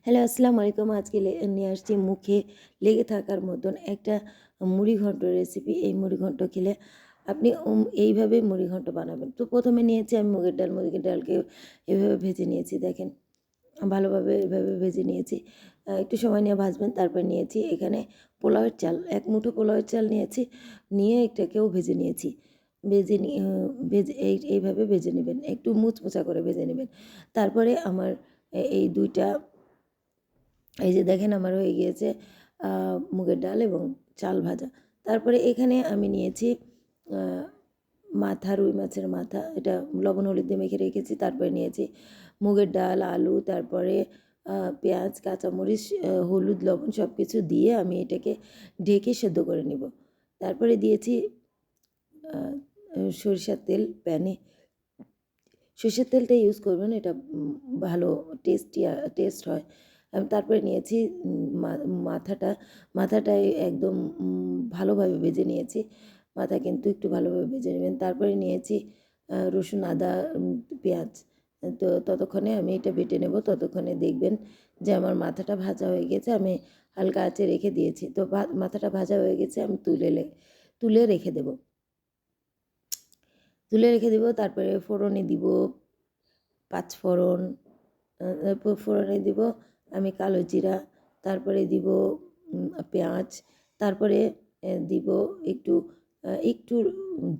Hello, আসসালামু আলাইকুম। আজকে নিয়ে আসছি মুখে লেগে থাকার মতন একটা মুড়ি ঘন্ট রেসিপি। এই মুড়ি ঘন্ট খেলে আপনি এইভাবে মুড়ি ঘন্ট বানাবেন। তো প্রথমে নিয়েছি আমি মুগের ডাল। মুগের ডালকে এভাবে ভেজে নিয়েছি, দেখেন ভালোভাবে এভাবে ভেজে নিয়েছি। একটু সময় নিয়ে ভাজবেন। তারপর নিয়েছি এখানে পোলাওয়ের চাল, ১ মুঠো পোলাওয়ের চাল নিয়েছি, নিয়ে এটাকেও ভেজে নিয়েছি। ভেজে নিয়ে ভেজে এইভাবে ভেজে নেবেন, একটু মুচমুচা করে ভেজে নেবেন। তারপরে আমার এই ২টা, এই যে দেখেন আমার হয়ে গিয়েছে মুগের ডাল এবং চাল ভাজা। তারপরে এখানে আমি নিয়েছি মাথা, রুই মাছের মাথা, এটা লবণ হলুদ দিয়ে মেখে রেখেছি। তারপরে নিয়েছি মুগের ডাল, আলু, তারপরে পেঁয়াজ, কাঁচামরিচ, হলুদ, লবণ সব কিছু দিয়ে আমি এটাকে ঢেকে সেদ্ধ করে নেব। তারপরে দিয়েছি সরিষার তেল প্যানে। সরষের তেলটা ইউজ করবেন, এটা ভালো টেস্ট হয়। আমি তারপরে নিয়েছি মাথাটাই একদম ভালোভাবে ভেজে নিয়েছি। মাথা কিন্তু একটু ভালোভাবে ভেজে নেবেন। তারপরে নিয়েছি রসুন, আদা, পেঁয়াজ। তো ততক্ষণে আমি এটা বেটে নেব। ততক্ষণে দেখবেন যে আমার মাথাটা ভাজা হয়ে গেছে। আমি হালকা আঁচে রেখে দিয়েছি। তো মাথাটা ভাজা হয়ে গেছে, আমি তুলে রেখে দেব। তারপরে ফোড়নে দিব পাঁচফোড়ন, ফোড়নে দিব আমি কালো জিরা, তারপরে দিব পেঁয়াজ, তারপরে দিব একটু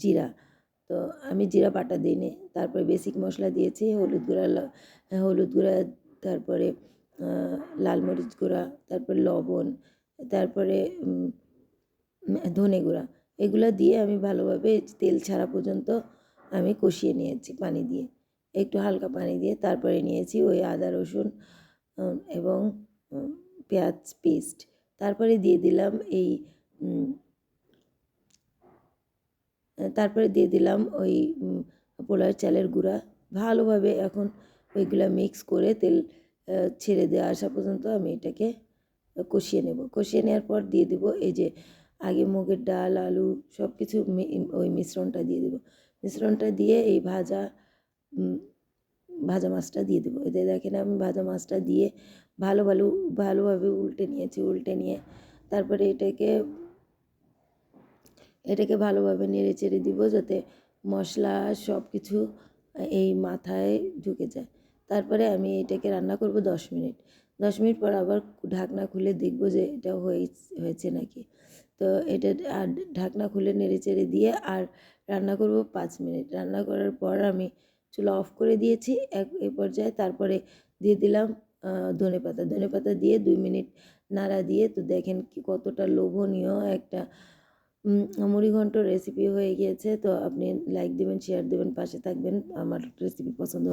জিরা। তো আমি জিরা বাটা দিইনি। তারপরে বেসিক মশলা দিয়েছি হলুদ গুঁড়া, তারপরে লাল মরিচ গুঁড়া, তারপরে লবণ, তারপরে ধনে গুঁড়া। এগুলো দিয়ে আমি ভালোভাবে তেল ছাড়া পর্যন্ত আমি কষিয়ে নিয়েছি পানি দিয়ে, একটু হালকা পানি দিয়ে। তারপরে নিয়েছি ওই আদা রসুন এবং পেঁয়াজ পেস্ট। তারপরে দিয়ে দিলাম ওই পোলাওয়ের চালের গুঁড়া। ভালোভাবে এখন ওইগুলা মিক্স করে তেল ছেড়ে দেওয়া আসা পর্যন্ত আমি এটাকে কষিয়ে নেব। কষিয়ে নেওয়ার পর দিয়ে দেবো এই যে আগে মুগের ডাল, আলু সব কিছু ওই মিশ্রণটা দিয়ে দেবো। মিশ্রণটা দিয়ে এই ভাজা মাছটা দিয়ে দেবো। এতে দেখেন আমি ভাজা মাছটা দিয়ে ভালোভাবে উল্টে নিয়ে তারপরে এটাকে ভালোভাবে নেড়ে চেড়ে দিব, যাতে মশলা সব কিছু এই মাথায় ঢুকে যায়। তারপরে আমি এটাকে রান্না করব 10 মিনিট। 10 মিনিট পর আবার ঢাকনা খুলে দেখব যে এটা হয়েছে নাকি। তো এটা ঢাকনা খুলে নেড়ে চেড়ে দিয়ে আর রান্না করব 5 মিনিট। রান্না করার পর আমি চুলা অফ করে দিয়েছি এই পর্যায়ে। তারপরে দিয়ে দিলাম ধনেপাতা দিয়ে 2 মিনিট নাড়া দিয়ে, তো দেখেন কি কতটা লোভনীয় একটা মুড়িঘণ্ট রেসিপি হয়ে গিয়েছে। তো আপনি লাইক দেবেন, শেয়ার দেবেন, পাশে থাকবেন। আমার রেসিপি পছন্দ